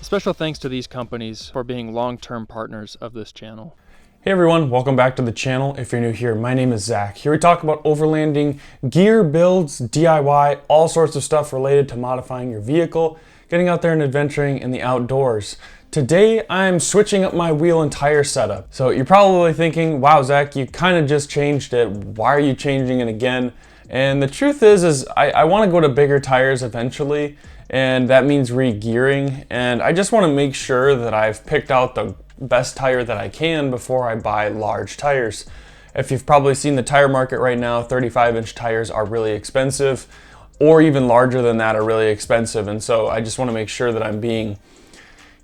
Special thanks to these companies for being long-term partners of this channel. Hey everyone, welcome back to the channel. If you're new here, my name is Zach. Here we talk about overlanding, gear, builds, DIY, all sorts of stuff related to modifying your vehicle, getting out there and adventuring in the outdoors. Today, I'm switching up my wheel and tire setup. So you're probably thinking, wow, Zach, you kind of just changed it. Why are you changing it again? And the truth is I want to go to bigger tires eventually, and that means re-gearing. And I just want to make sure that I've picked out the best tire that I can before I buy large tires. If you've probably seen the tire market right now, 35-inch tires are really expensive, or even larger than that are really expensive. And so I just want to make sure that I'm being,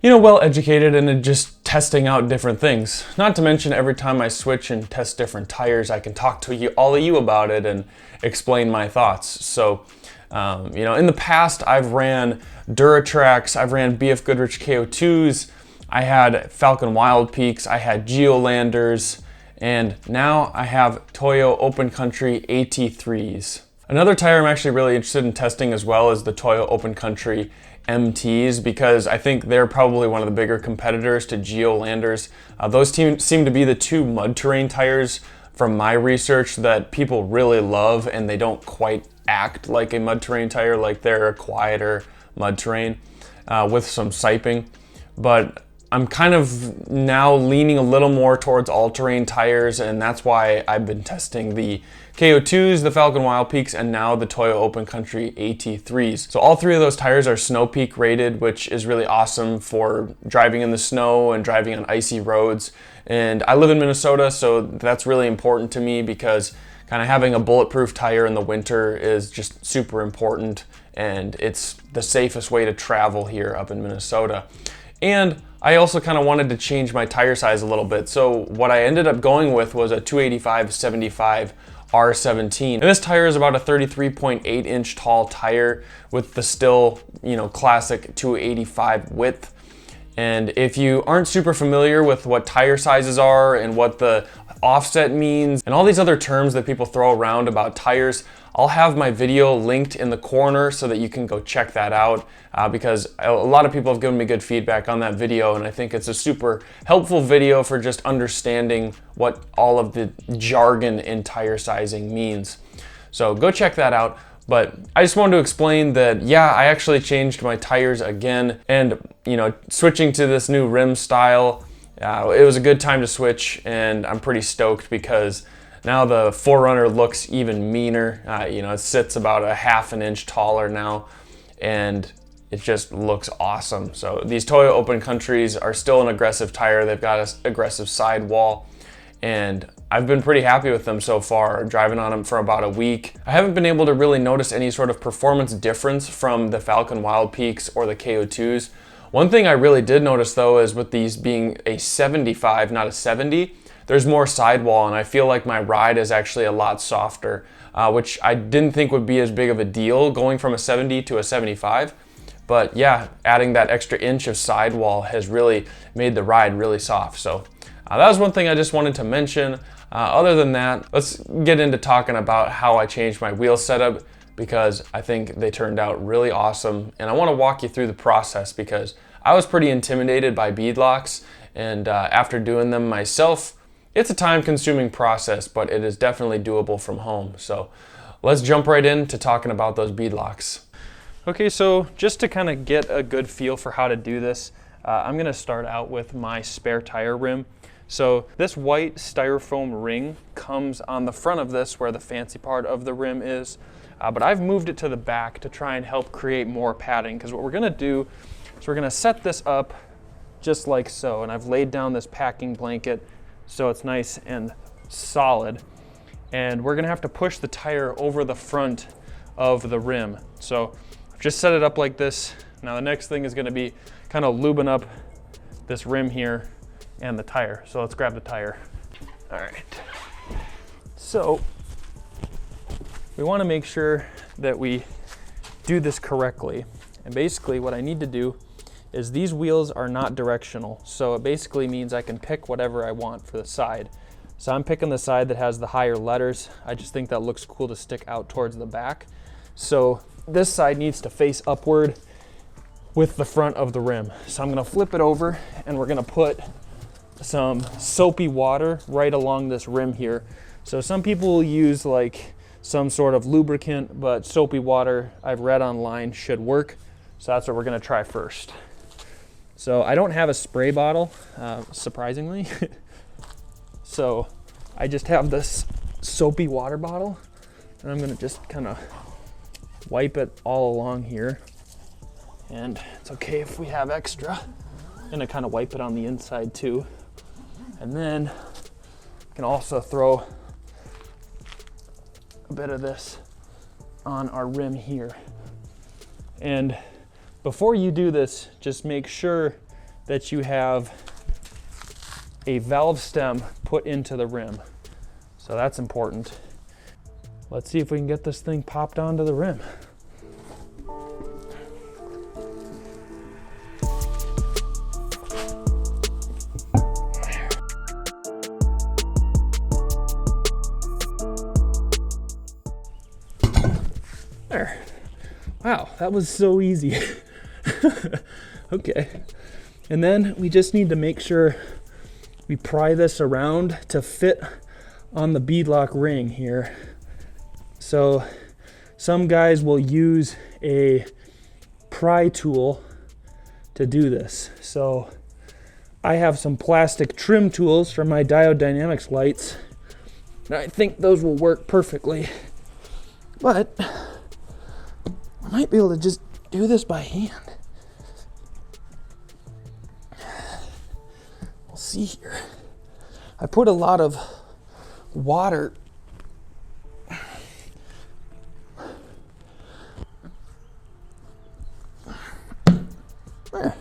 well educated and just testing out different things. Not to mention every time I switch and test different tires, I can talk to all of you about it and explain my thoughts. So, in the past, I've ran Duratracs, I've ran BF Goodrich KO2s, I had Falken Wildpeaks, I had Geolanders, and now I have Toyo Open Country AT3s. Another tire I'm actually really interested in testing as well is the Toyo Open Country MTs, because I think they're probably one of the bigger competitors to Geolanders. Those seem to be the two mud terrain tires from my research that people really love, and they don't quite act like a mud terrain tire, like they're a quieter mud terrain with some siping. But I'm kind of now leaning a little more towards all-terrain tires, and that's why I've been testing the KO2s, the Falken Wildpeaks, and now the Toyo Open Country AT3s. So all three of those tires are Snow Peak rated, which is really awesome for driving in the snow and driving on icy roads. And I live in Minnesota, so that's really important to me because kind of having a bulletproof tire in the winter is just super important, and it's the safest way to travel here up in Minnesota. And I also kind of wanted to change my tire size a little bit. So what I ended up going with was a 285/75 R17. And this tire is about a 33.8 inch tall tire with the still, classic 285 width. And if you aren't super familiar with what tire sizes are and what the offset means and all these other terms that people throw around about tires, I'll have my video linked in the corner so that you can go check that out because a lot of people have given me good feedback on that video, and I think it's a super helpful video for just understanding what all of the jargon in tire sizing means. So go check that out. But I just wanted to explain that, yeah, I actually changed my tires again, and switching to this new rim style, it was a good time to switch, and I'm pretty stoked because now the 4Runner looks even meaner. It sits about a half an inch taller now, and it just looks awesome. So these Toyo Open Countries are still an aggressive tire. They've got an aggressive sidewall, and I've been pretty happy with them so far, driving on them for about a week. I haven't been able to really notice any sort of performance difference from the Falken Wildpeaks or the KO2s. One thing I really did notice though is with these being a 75, not a 70, there's more sidewall, and I feel like my ride is actually a lot softer, which I didn't think would be as big of a deal going from a 70 to a 75. But yeah, adding that extra inch of sidewall has really made the ride really soft. So that was one thing I just wanted to mention. Other than that, let's get into talking about how I changed my wheel setup, because I think they turned out really awesome. And I want to walk you through the process because I was pretty intimidated by beadlocks, and after doing them myself, it's a time-consuming process, but it is definitely doable from home. So let's jump right into talking about those beadlocks. Okay, so just to kind of get a good feel for how to do this, I'm going to start out with my spare tire rim. So this white styrofoam ring comes on the front of this where the fancy part of the rim is, but I've moved it to the back to try and help create more padding, because what we're going to do is we're going to set this up just like so, and I've laid down this packing blanket so it's nice and solid, and we're going to have to push the tire over the front of the rim. So I've just set it up like this. Now the next thing is going to be kind of lubing up this rim here and the tire. So let's grab the tire. All right. So we want to make sure that we do this correctly. And basically what I need to do is these wheels are not directional. So it basically means I can pick whatever I want for the side. So I'm picking the side that has the higher letters. I just think that looks cool to stick out towards the back. So this side needs to face upward, with the front of the rim. So I'm gonna flip it over and we're gonna put some soapy water right along this rim here. So some people will use like some sort of lubricant, but soapy water I've read online should work. So that's what we're gonna try first. So I don't have a spray bottle, surprisingly. So I just have this soapy water bottle and I'm gonna just kind of wipe it all along here. And it's okay if we have extra. I'm gonna kind of wipe it on the inside too. And then I can also throw a bit of this on our rim here. And before you do this, just make sure that you have a valve stem put into the rim. So that's important. Let's see if we can get this thing popped onto the rim. There. Wow, that was so easy. Okay. And then we just need to make sure we pry this around to fit on the beadlock ring here. So some guys will use a pry tool to do this. So I have some plastic trim tools from my Diode Dynamics lights, and I think those will work perfectly. But I might be able to just do this by hand. We'll see here. I put a lot of water there.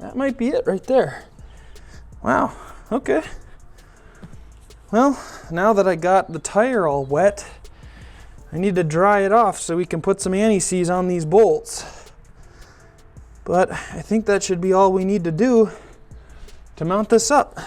That might be it right there. Wow, okay. Well, now that I got the tire all wet, I need to dry it off so we can put some anti-seize on these bolts. But I think that should be all we need to do to mount this up.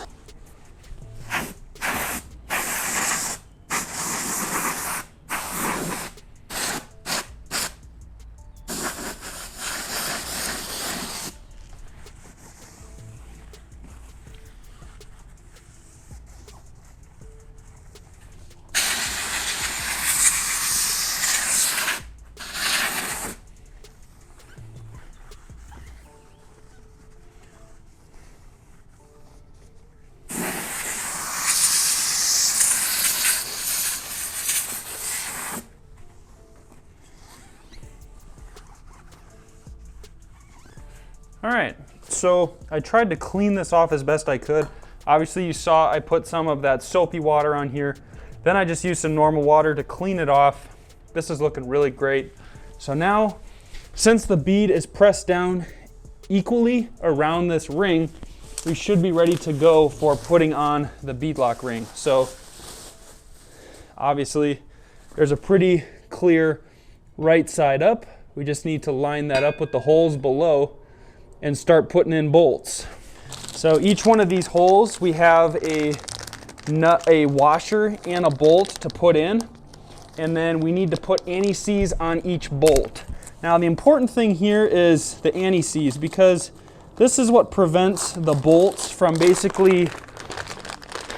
All right, so I tried to clean this off as best I could. Obviously you saw I put some of that soapy water on here. Then I just used some normal water to clean it off. This is looking really great. So now, since the bead is pressed down equally around this ring, we should be ready to go for putting on the beadlock ring. So obviously there's a pretty clear right side up. We just need to line that up with the holes below and start putting in bolts. So each one of these holes, we have a washer and a bolt to put in, and then we need to put anti-seize on each bolt. Now the important thing here is the anti-seize, because this is what prevents the bolts from basically,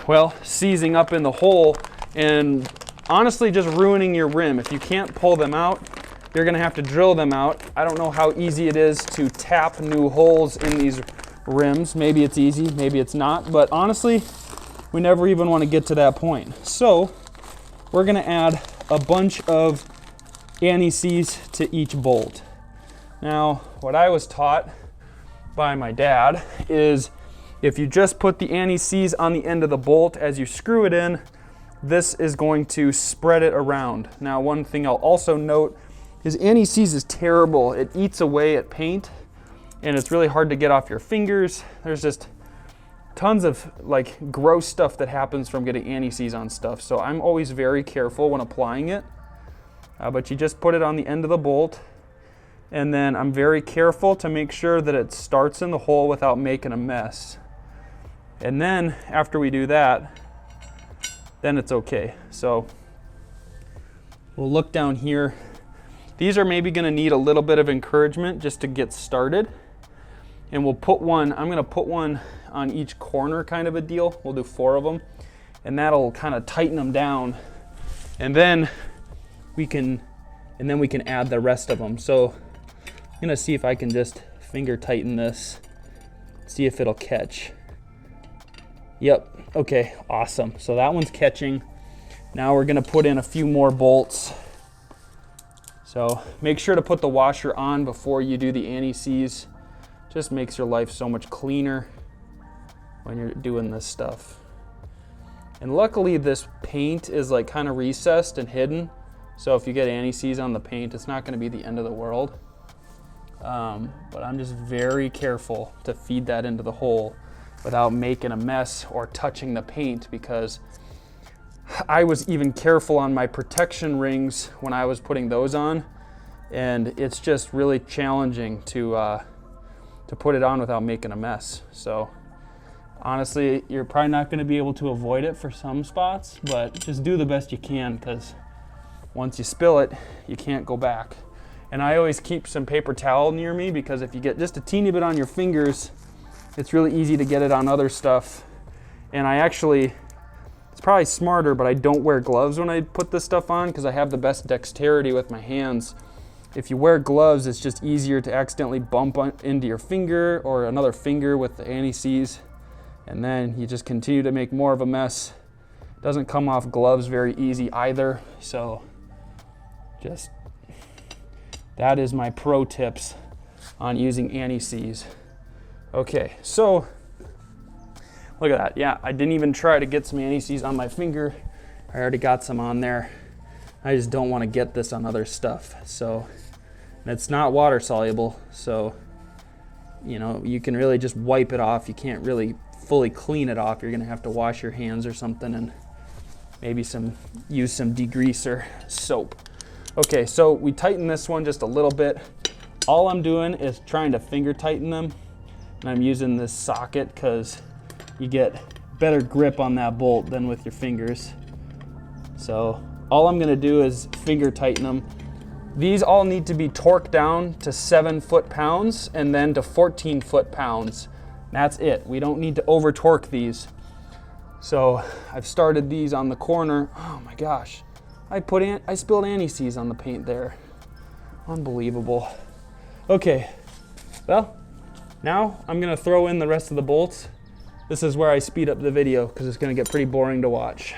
well, seizing up in the hole and honestly just ruining your rim. If you can't pull them out, you're gonna have to drill them out. I don't know how easy it is to tap new holes in these rims. Maybe it's easy, maybe it's not, but honestly, we never even wanna get to that point. So we're gonna add a bunch of anti-seize to each bolt. Now, what I was taught by my dad is if you just put the anti-seize on the end of the bolt as you screw it in, this is going to spread it around. Now, one thing I'll also note is anti-seize is terrible. It eats away at paint and it's really hard to get off your fingers. There's just tons of like gross stuff that happens from getting anti-seize on stuff. So I'm always very careful when applying it. But you just put it on the end of the bolt, and then I'm very careful to make sure that it starts in the hole without making a mess. And then after we do that, then it's okay. So we'll look down here. These are maybe gonna need a little bit of encouragement just to get started. And we'll put one, I'm gonna put one on each corner kind of a deal. We'll do 4 of them, and that'll kind of tighten them down. And then we can add the rest of them. So I'm gonna see if I can just finger tighten this, see if it'll catch. Yep, okay, awesome. So that one's catching. Now we're gonna put in a few more bolts. So make sure to put the washer on before you do the anti-seize. Just makes your life so much cleaner when you're doing this stuff. And luckily this paint is like kind of recessed and hidden. So if you get anti-seize on the paint, it's not gonna be the end of the world. But I'm just very careful to feed that into the hole without making a mess or touching the paint, because I was even careful on my protection rings when I was putting those on, and it's just really challenging to put it on without making a mess. So honestly, you're probably not going to be able to avoid it for some spots, but just do the best you can, because once you spill it, you can't go back. And I always keep some paper towel near me, because if you get just a teeny bit on your fingers, it's really easy to get it on other stuff. And I actually, it's probably smarter, but I don't wear gloves when I put this stuff on, because I have the best dexterity with my hands. If you wear gloves, it's just easier to accidentally bump into your finger or another finger with the anti-seize, and then you just continue to make more of a mess. Doesn't come off gloves very easy either, so just, that is my pro tips on using anti-seize. Okay, so look at that. Yeah, I didn't even try to get some anti-seize on my finger. I already got some on there. I just don't want to get this on other stuff. So, and it's not water soluble, so you know, you can really just wipe it off. You can't really fully clean it off. You're gonna have to wash your hands or something, and maybe use some degreaser soap. Okay, so we tighten this one just a little bit. All I'm doing is trying to finger tighten them, and I'm using this socket because you get better grip on that bolt than with your fingers. So all I'm gonna do is finger tighten them. These all need to be torqued down to 7 foot-pounds and then to 14 foot-pounds. That's it. We don't need to over torque these. So I've started these on the corner. Oh my gosh, I spilled anti-seize on the paint there. Unbelievable. Okay, well, now I'm gonna throw in the rest of the bolts. This is where I speed up the video because it's gonna get pretty boring to watch.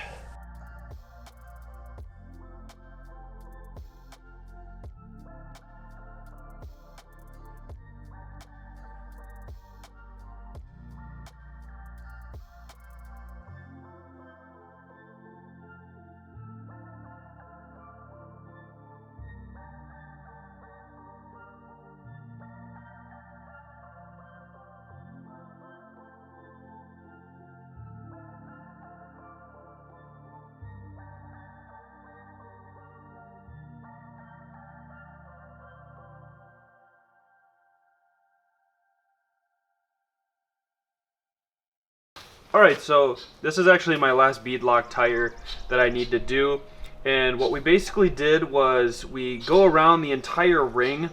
Alright, so this is actually my last beadlock tire that I need to do, and what we basically did was we go around the entire ring,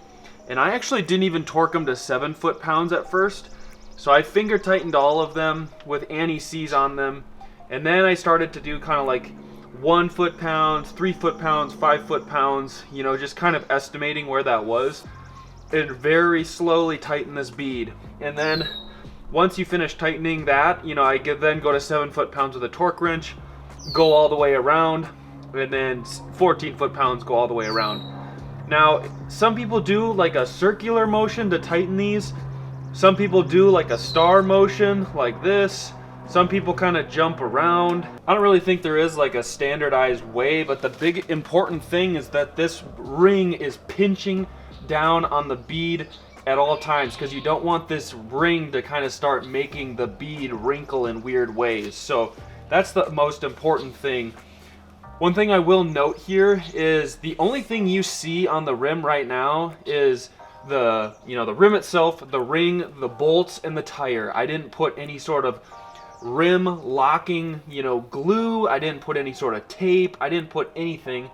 and I actually didn't even torque them to 7 foot-pounds at first, so I finger tightened all of them with anti-seize on them, and then I started to do kind of like 1 foot-pounds, 3 foot-pounds, 5 foot-pounds, you know, just kind of estimating where that was, and very slowly tighten this bead. And then once you finish tightening that, you know, I then go to 7 foot-pounds with a torque wrench, go all the way around, and then 14 foot-pounds go all the way around. Now, some people do like a circular motion to tighten these. Some people do like a star motion like this. Some people kind of jump around. I don't really think there is like a standardized way, but the big important thing is that this ring is pinching down on the bead at all times, because you don't want this ring to kind of start making the bead wrinkle in weird ways. So that's the most important thing. One thing I will note here is the only thing you see on the rim right now is the rim itself, the ring, the bolts, and the tire. I didn't put any sort of rim locking, glue. I didn't put any sort of tape. I didn't put anything.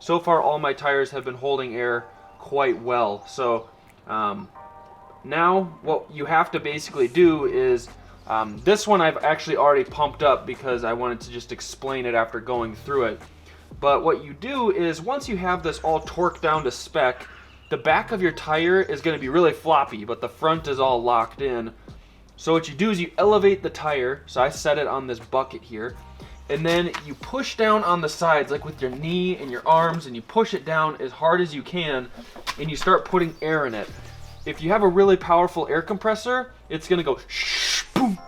so far all my tires have been holding air quite well. So now what you have to basically do is, this one I've actually already pumped up because I wanted to just explain it after going through it. But what you do is, once you have this all torqued down to spec, the back of your tire is going to be really floppy, but the front is all locked in. So what you do is you elevate the tire. So I set it on this bucket here, and then you push down on the sides, like with your knee and your arms, and you push it down as hard as you can, and you start putting air in it. If you have a really powerful air compressor, it's going to go shh, boom.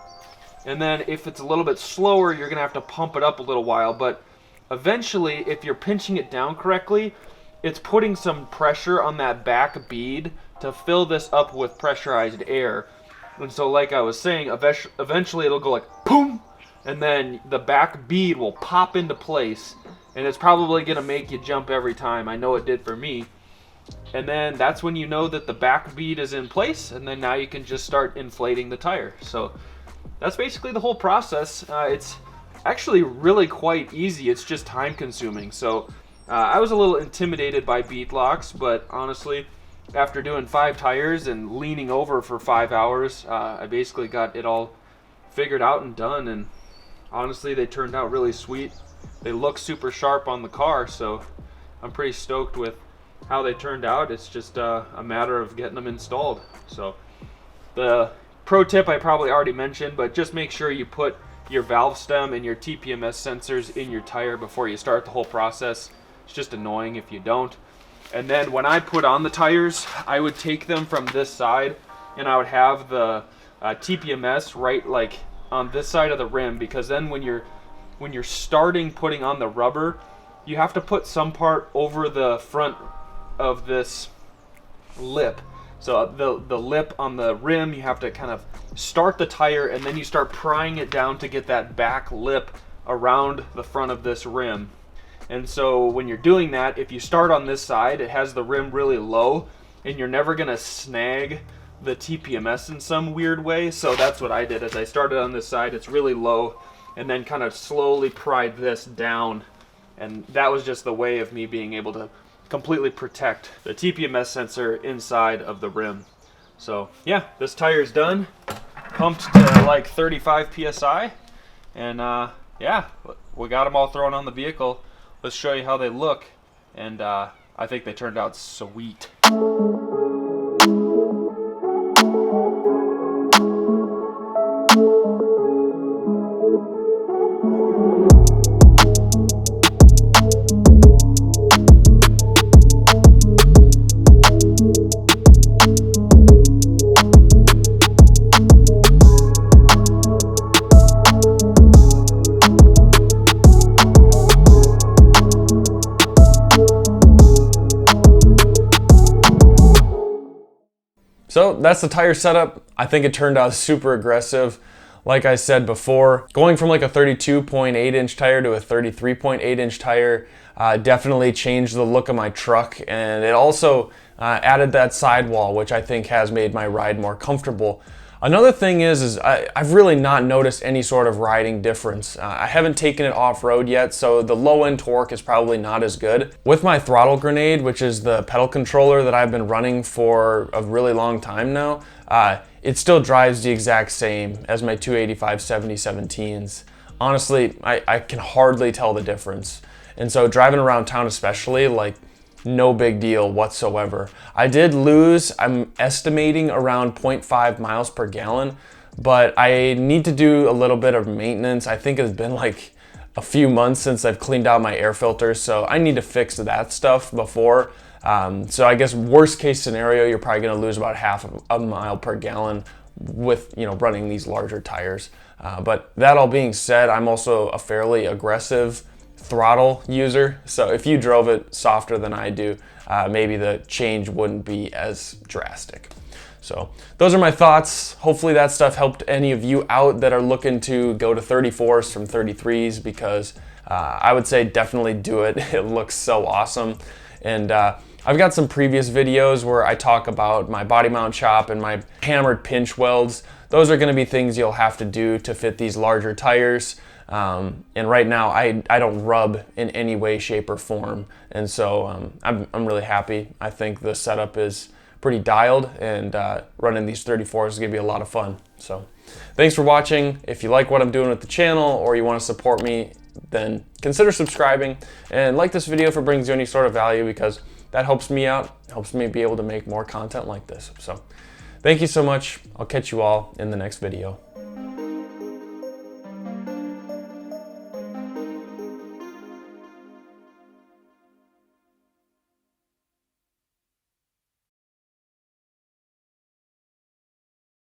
And then if it's a little bit slower, you're going to have to pump it up a little while. But eventually, if you're pinching it down correctly, it's putting some pressure on that back bead to fill this up with pressurized air. And so like I was saying, eventually it'll go like boom, and then the back bead will pop into place, and it's probably going to make you jump every time. I know it did for me. And then that's when you know that the back bead is in place, and then now you can just start inflating the tire. So that's basically the whole process. It's actually really quite easy. It's just time consuming. So I was a little intimidated by Beadlocks, but honestly, after doing 5 tires and leaning over for 5 hours, I basically got it all figured out and done. And honestly, they turned out really sweet. They look super sharp on the car, so I'm pretty stoked with how they turned out. It's just a matter of getting them installed. So the pro tip I probably already mentioned, but just make sure you put your valve stem and your TPMS sensors in your tire before you start the whole process. It's just annoying if you don't. And then when I put on the tires, I would take them from this side, and I would have the TPMS right like on this side of the rim, because then when you're starting putting on the rubber, you have to put some part over the front of this lip. So the lip on the rim, you have to kind of start the tire, and then you start prying it down to get that back lip around the front of this rim. And so when you're doing that, if you start on this side, it has the rim really low, and you're never going to snag the TPMS in some weird way. So that's what I did, is I started on this side, it's really low, and then kind of slowly pried this down. And that was just the way of me being able to completely protect the TPMS sensor inside of the rim. So yeah, this tire's done, pumped to like 35 psi, and yeah, we got them all thrown on the vehicle. Let's show you how they look, and I think they turned out sweet. So that's the tire setup. I think it turned out super aggressive. Like I said before, going from like a 32.8 inch tire to a 33.8 inch tire definitely changed the look of my truck, and it also added that sidewall, which I think has made my ride more comfortable. Another thing is I've really not noticed any sort of riding difference. I haven't taken it off-road yet, so the low-end torque is probably not as good. With my throttle grenade, which is the pedal controller that I've been running for a really long time now, it still drives the exact same as my 285 7017s. Honestly, I can hardly tell the difference. And so driving around town especially, like, no big deal whatsoever. I did lose, I'm estimating around 0.5 miles per gallon, but I need to do a little bit of maintenance. I think it's been like a few months since I've cleaned out my air filters, so I need to fix that stuff before. So I guess worst case scenario, you're probably gonna lose about half a mile per gallon with, you know, running these larger tires. But that all being said, I'm also a fairly aggressive throttle user, so if you drove it softer than I do, maybe the change wouldn't be as drastic. So those are my thoughts. Hopefully that stuff helped any of you out that are looking to go to 34s from 33s, because I would say definitely do it. It looks so awesome. And I've got some previous videos where I talk about my body mount chop and my hammered pinch welds. Those are going to be things you'll have to do to fit these larger tires. And right now I don't rub in any way, shape, or form. And so I'm really happy. I think the setup is pretty dialed, and running these 34s is going to be a lot of fun. So thanks for watching. If you like what I'm doing with the channel, or you want to support me, then consider subscribing and like this video if it brings you any sort of value, because that helps me out, helps me be able to make more content like this. So thank you so much. I'll catch you all in the next video.